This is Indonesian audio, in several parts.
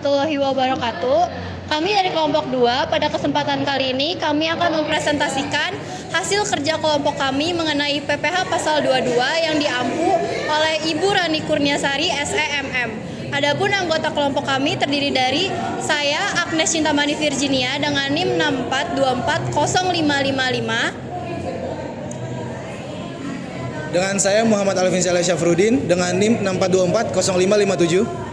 warahmatullahi wabarakatuh. Kami dari kelompok 2, pada kesempatan kali ini kami akan mempresentasikan hasil kerja kelompok kami mengenai PPH pasal 22 yang diampu oleh Ibu Rani Kurniasari SEMM. Adapun anggota kelompok kami terdiri dari saya Agnes Cintamani Virginia dengan NIM 64240555. Dengan saya Muhammad Alvin Saleh Syafruddin dengan NIM 64240557.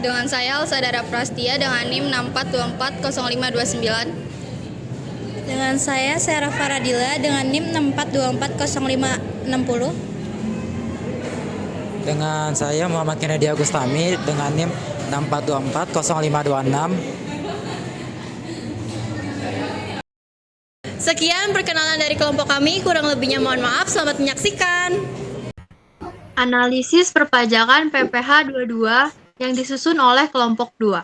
Dengan saya Alsadara Prastia dengan NIM 64240529. Dengan saya Sarah Faradila dengan NIM 64240560. Dengan saya Muhammad Kennedy Agustami dengan NIM 64240526. Sekian perkenalan dari kelompok kami, kurang lebihnya mohon maaf, selamat menyaksikan. Analisis perpajakan PPH 22 yang disusun oleh kelompok 2.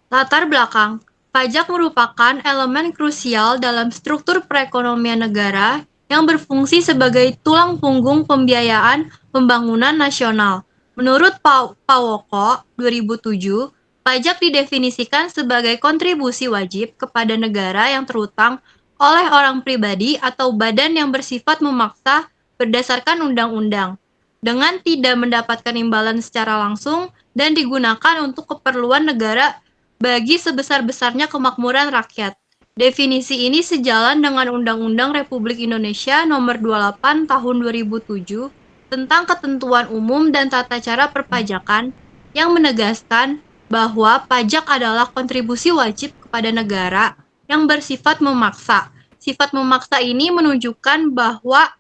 Latar belakang, pajak merupakan elemen krusial dalam struktur perekonomian negara yang berfungsi sebagai tulang punggung pembiayaan pembangunan nasional. Menurut Pawoko 2007, pajak didefinisikan sebagai kontribusi wajib kepada negara yang terutang oleh orang pribadi atau badan yang bersifat memaksa berdasarkan undang-undang, dengan tidak mendapatkan imbalan secara langsung dan digunakan untuk keperluan negara bagi sebesar-besarnya kemakmuran rakyat. Definisi ini sejalan dengan Undang-Undang Republik Indonesia Nomor 28 Tahun 2007 tentang ketentuan umum dan tata cara perpajakan yang menegaskan bahwa pajak adalah kontribusi wajib kepada negara yang bersifat memaksa. Sifat memaksa ini menunjukkan bahwa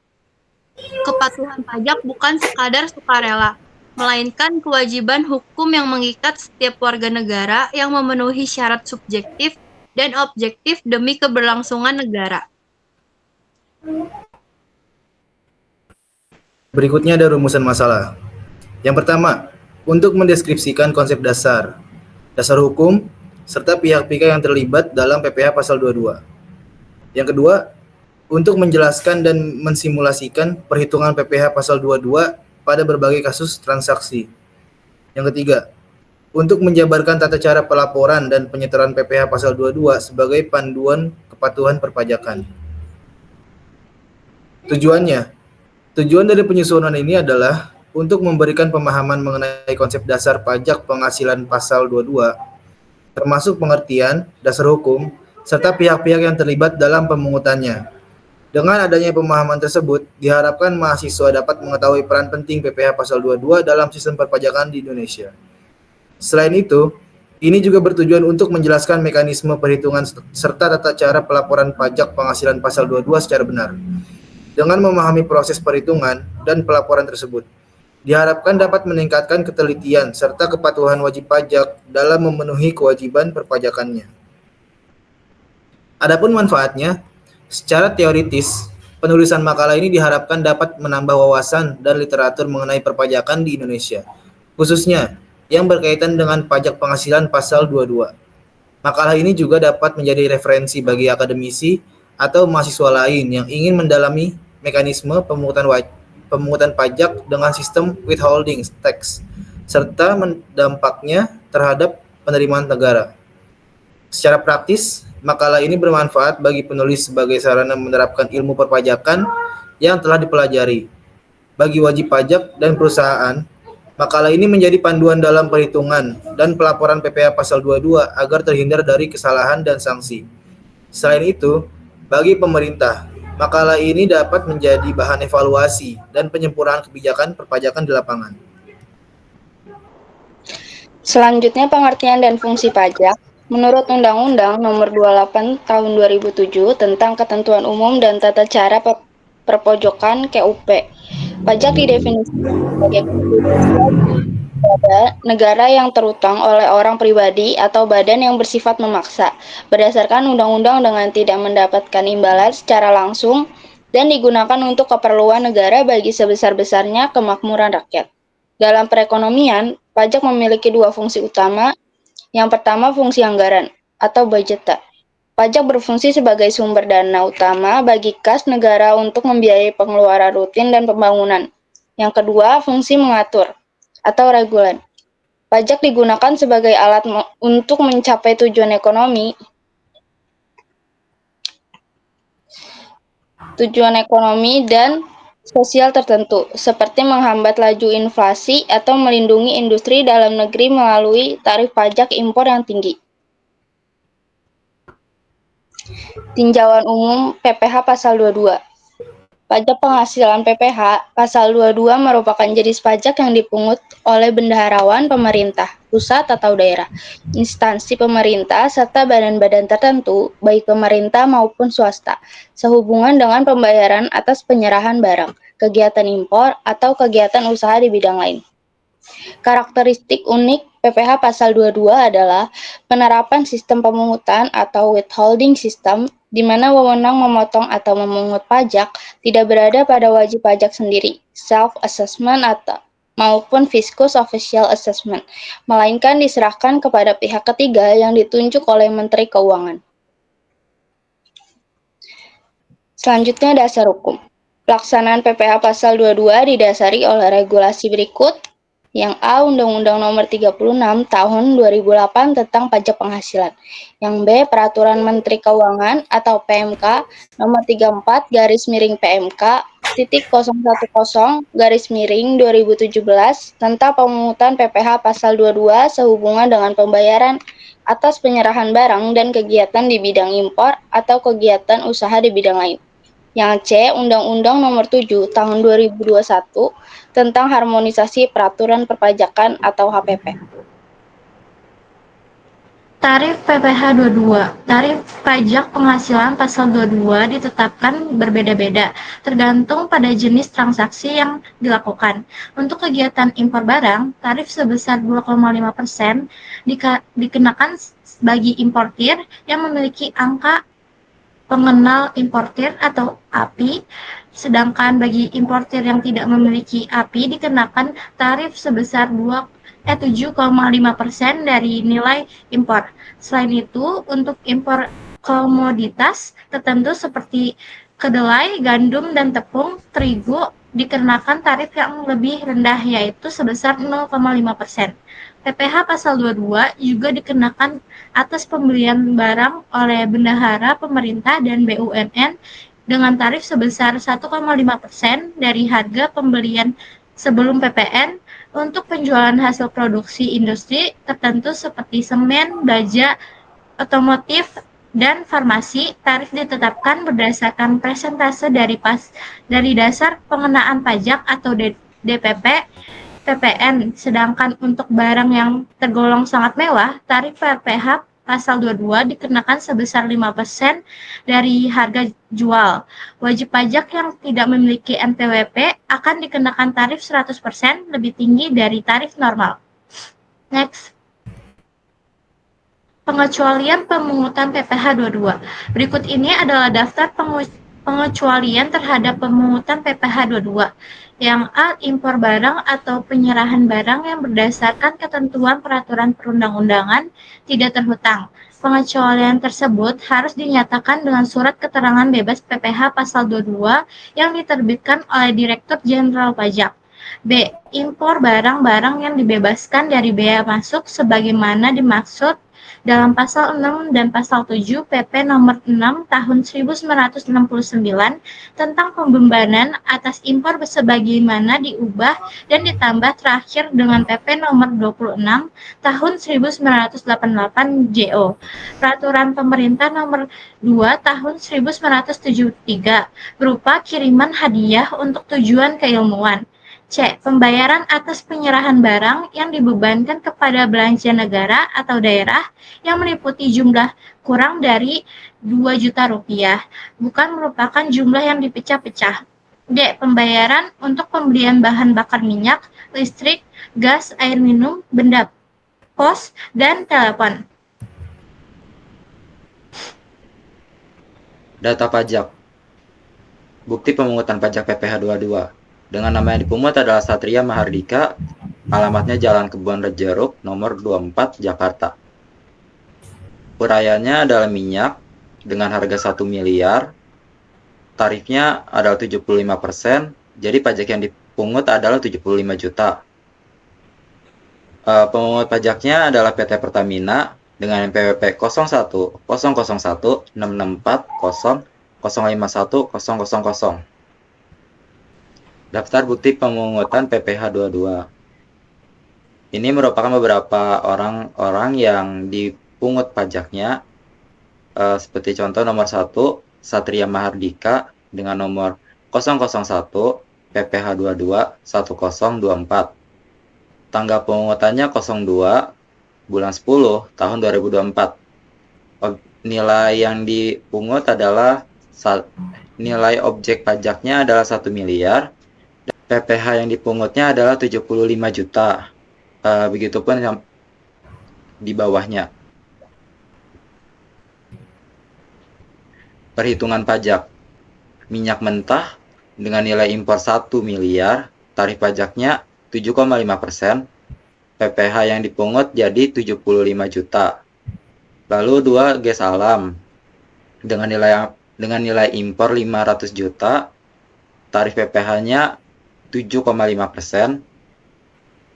kepatuhan pajak bukan sekadar sukarela, melainkan kewajiban hukum yang mengikat setiap warga negara yang memenuhi syarat subjektif dan objektif demi keberlangsungan negara. Berikutnya ada rumusan masalah. Yang pertama, untuk mendeskripsikan konsep dasar hukum, serta pihak-pihak yang terlibat dalam PPH pasal 22. Yang kedua, untuk menjelaskan dan mensimulasikan perhitungan PPH pasal 22 pada berbagai kasus transaksi. Yang ketiga, untuk menjabarkan tata cara pelaporan dan penyetoran PPH pasal 22 sebagai panduan kepatuhan perpajakan. Tujuan dari penyusunan ini adalah untuk memberikan pemahaman mengenai konsep dasar pajak penghasilan pasal 22, termasuk pengertian, dasar hukum, serta pihak-pihak yang terlibat dalam pemungutannya. Dengan adanya pemahaman tersebut, diharapkan mahasiswa dapat mengetahui peran penting PPH pasal 22 dalam sistem perpajakan di Indonesia. Selain itu, ini juga bertujuan untuk menjelaskan mekanisme perhitungan serta tata cara pelaporan pajak penghasilan pasal 22 secara benar. Dengan memahami proses perhitungan dan pelaporan tersebut, diharapkan dapat meningkatkan ketelitian serta kepatuhan wajib pajak dalam memenuhi kewajiban perpajakannya. Adapun manfaatnya, secara teoritis, penulisan makalah ini diharapkan dapat menambah wawasan dan literatur mengenai perpajakan di Indonesia, khususnya yang berkaitan dengan pajak penghasilan pasal 22. Makalah ini juga dapat menjadi referensi bagi akademisi atau mahasiswa lain yang ingin mendalami mekanisme pemungutan pajak dengan sistem withholding tax, serta dampaknya terhadap penerimaan negara. Secara praktis, makalah ini bermanfaat bagi penulis sebagai sarana menerapkan ilmu perpajakan yang telah dipelajari. Bagi wajib pajak dan perusahaan, makalah ini menjadi panduan dalam perhitungan dan pelaporan PPH pasal 22 agar terhindar dari kesalahan dan sanksi. Selain itu, bagi pemerintah, makalah ini dapat menjadi bahan evaluasi dan penyempurnaan kebijakan perpajakan di lapangan. Selanjutnya, pengertian dan fungsi pajak. Menurut Undang-Undang Nomor 28 Tahun 2007 tentang Ketentuan Umum dan Tata Cara Perpojokan KUP, pajak didefinisikan sebagai kontribusi pada negara yang terutang oleh orang pribadi atau badan yang bersifat memaksa, berdasarkan undang-undang dengan tidak mendapatkan imbalan secara langsung dan digunakan untuk keperluan negara bagi sebesar-besarnya kemakmuran rakyat. Dalam perekonomian, pajak memiliki dua fungsi utama. Yang pertama, fungsi anggaran atau budgeter. Pajak berfungsi sebagai sumber dana utama bagi kas negara untuk membiayai pengeluaran rutin dan pembangunan. Yang kedua, fungsi mengatur atau regulan. Pajak digunakan sebagai alat untuk mencapai tujuan ekonomi dan sosial tertentu, seperti menghambat laju inflasi atau melindungi industri dalam negeri melalui tarif pajak impor yang tinggi. Tinjauan umum PPh Pasal 22. Pajak penghasilan PPh Pasal 22 merupakan jenis pajak yang dipungut oleh bendaharawan pemerintah, pusat atau daerah, instansi pemerintah, serta badan-badan tertentu, baik pemerintah maupun swasta, sehubungan dengan pembayaran atas penyerahan barang, kegiatan impor, atau kegiatan usaha di bidang lain. Karakteristik unik PPh Pasal 22 adalah penerapan sistem pemungutan atau withholding system, di mana wewenang memotong atau memungut pajak tidak berada pada wajib pajak sendiri, self-assessment maupun fiscus official assessment, melainkan diserahkan kepada pihak ketiga yang ditunjuk oleh Menteri Keuangan. Selanjutnya, dasar hukum. Pelaksanaan PPh Pasal 22 didasari oleh regulasi berikut. Yang A. Undang-Undang Nomor 36 Tahun 2008 tentang Pajak Penghasilan. Yang B. Peraturan Menteri Keuangan atau PMK Nomor 34/PMK /010/2017 tentang pemungutan PPh Pasal 22 sehubungan dengan pembayaran atas penyerahan barang dan kegiatan di bidang impor atau kegiatan usaha di bidang lain. Yang C. Undang-Undang Nomor 7 Tahun 2021 tentang harmonisasi peraturan perpajakan atau HPP. Tarif PPh 22. Tarif pajak penghasilan pasal 22 ditetapkan berbeda-beda, tergantung pada jenis transaksi yang dilakukan. Untuk kegiatan impor barang, tarif sebesar 2,5% dikenakan bagi importir yang memiliki angka pengenal importir atau API, sedangkan bagi importir yang tidak memiliki API dikenakan tarif sebesar 7,5% dari nilai impor. Selain itu, untuk impor komoditas tertentu seperti kedelai, gandum, dan tepung terigu dikenakan tarif yang lebih rendah, yaitu sebesar 0,5%. PPh Pasal 22 juga dikenakan atas pembelian barang oleh bendahara pemerintah dan BUMN dengan tarif sebesar 1,5% dari harga pembelian sebelum PPN. Untuk penjualan hasil produksi industri tertentu seperti semen, baja, otomotif, dan farmasi, tarif ditetapkan berdasarkan persentase dari dasar pengenaan pajak atau DPP PPN. Sedangkan untuk barang yang tergolong sangat mewah, tarif PPh Pasal 22 dikenakan sebesar 5% dari harga jual. Wajib pajak yang tidak memiliki NPWP akan dikenakan tarif 100% lebih tinggi dari tarif normal. Next. Pengecualian pemungutan PPh 22. Berikut ini adalah daftar pengecualian terhadap pemungutan PPh 22. Yang A. Impor barang atau penyerahan barang yang berdasarkan ketentuan peraturan perundang-undangan tidak terhutang. Pengecualian tersebut harus dinyatakan dengan surat keterangan bebas PPh Pasal 22 yang diterbitkan oleh Direktur Jenderal Pajak. B. Impor barang-barang yang dibebaskan dari bea masuk sebagaimana dimaksud dalam Pasal 6 dan Pasal 7 PP Nomor 6 Tahun 1969 tentang pembebanan atas impor sebagaimana diubah dan ditambah terakhir dengan PP Nomor 26 Tahun 1988 JO. Peraturan Pemerintah Nomor 2 Tahun 1973 berupa kiriman hadiah untuk tujuan keilmuan. C. Pembayaran atas penyerahan barang yang dibebankan kepada belanja negara atau daerah yang meliputi jumlah kurang dari 2 juta rupiah, bukan merupakan jumlah yang dipecah-pecah. D. Pembayaran untuk pembelian bahan bakar minyak, listrik, gas, air minum, benda pos, dan telepon. Data pajak. Bukti pemungutan pajak PPh 22. Dengan nama yang dipungut adalah Satria Mahardika, alamatnya Jalan Kebon Rejeruk, nomor 24, Jakarta. Uraiannya adalah minyak, dengan harga 1 miliar, tarifnya adalah 75%, jadi pajak yang dipungut adalah 75 juta. Pemungut pajaknya adalah PT Pertamina dengan NPWP 011664005100. Daftar bukti pemungutan PPh 22. Ini merupakan beberapa orang-orang yang dipungut pajaknya, seperti contoh nomor 1, Satria Mahardika dengan nomor 001 PPh 22 1024. Tanggal pemungutannya 02 bulan 10 tahun 2024. Nilai yang dipungut adalah nilai objek pajaknya adalah 1 miliar. PPh yang dipungutnya adalah 75 juta. Begitupun yang di bawahnya. Perhitungan pajak. Minyak mentah dengan nilai impor 1 miliar, tarif pajaknya 7,5%, PPh yang dipungut jadi 75 juta. Lalu 2 gas alam dengan nilai impor 500 juta, tarif PPh-nya 7,5%.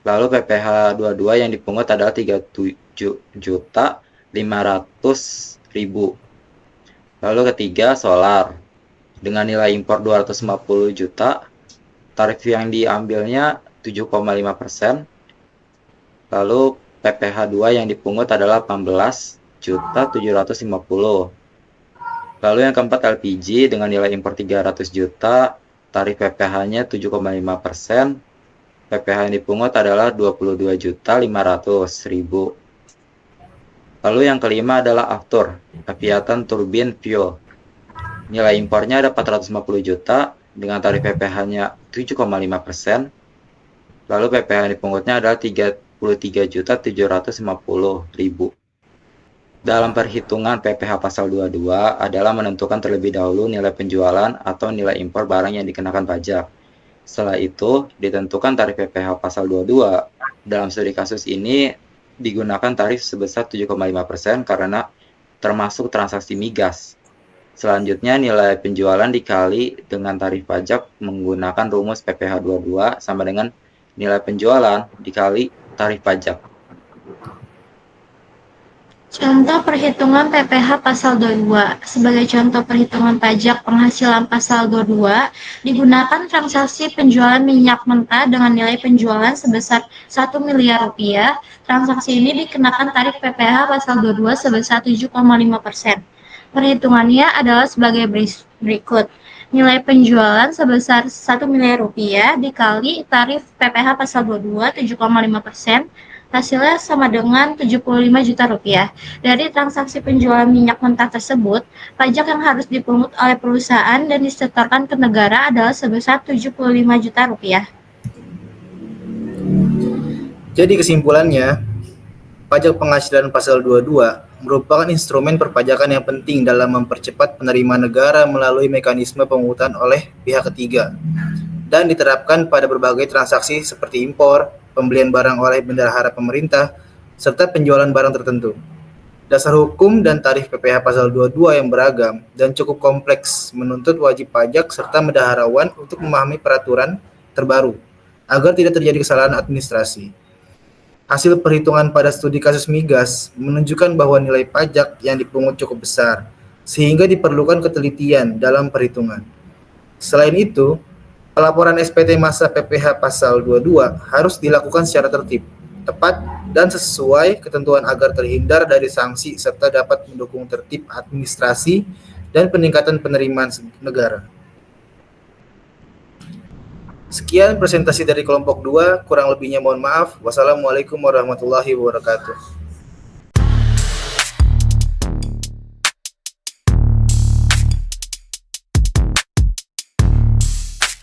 Lalu PPh 22 yang dipungut adalah 37.500.000. Lalu ketiga solar dengan nilai impor 250 juta, tarif yang diambilnya 7,5%. Lalu PPh 2 yang dipungut adalah 18.750. Lalu yang keempat LPG dengan nilai impor 300 juta, tarif PPh-nya 7,5%. PPh yang dipungut adalah 22.500.000. Lalu yang kelima adalah Aftur, Aviatan Turbine Fuel. Nilai impornya ada 450 juta dengan tarif PPh-nya 7,5%. Lalu PPh yang dipungutnya adalah 33.750.000. Dalam perhitungan PPh pasal 22 adalah menentukan terlebih dahulu nilai penjualan atau nilai impor barang yang dikenakan pajak. Setelah itu, ditentukan tarif PPh pasal 22. Dalam studi kasus ini digunakan tarif sebesar 7,5% karena termasuk transaksi migas. Selanjutnya, nilai penjualan dikali dengan tarif pajak menggunakan rumus PPh 22 sama dengan nilai penjualan dikali tarif pajak. Contoh perhitungan PPh pasal 22. Sebagai contoh perhitungan pajak penghasilan pasal 22, digunakan transaksi penjualan minyak mentah dengan nilai penjualan sebesar 1 miliar rupiah. Transaksi ini dikenakan tarif PPh pasal 22 sebesar 7,5%. Perhitungannya adalah sebagai berikut. Nilai penjualan sebesar 1 miliar rupiah dikali tarif PPh pasal 22 7,5%, hasilnya sama dengan 75 juta rupiah. Dari transaksi penjualan minyak mentah tersebut, pajak yang harus dipungut oleh perusahaan dan disetorkan ke negara adalah sebesar 75 juta rupiah. Jadi kesimpulannya, pajak penghasilan pasal 22 merupakan instrumen perpajakan yang penting dalam mempercepat penerimaan negara melalui mekanisme pemungutan oleh pihak ketiga dan diterapkan pada berbagai transaksi seperti impor, pembelian barang oleh bendahara pemerintah, serta penjualan barang tertentu. Dasar hukum dan tarif PPh pasal 22 yang beragam dan cukup kompleks menuntut wajib pajak serta bendaharawan untuk memahami peraturan terbaru agar tidak terjadi kesalahan administrasi. Hasil perhitungan pada studi kasus migas menunjukkan bahwa nilai pajak yang dipungut cukup besar, sehingga diperlukan ketelitian dalam perhitungan. Selain itu, pelaporan SPT masa PPh pasal 22 harus dilakukan secara tertib, tepat, dan sesuai ketentuan agar terhindar dari sanksi serta dapat mendukung tertib administrasi dan peningkatan penerimaan negara. Sekian presentasi dari kelompok 2, kurang lebihnya mohon maaf. Wassalamualaikum warahmatullahi wabarakatuh.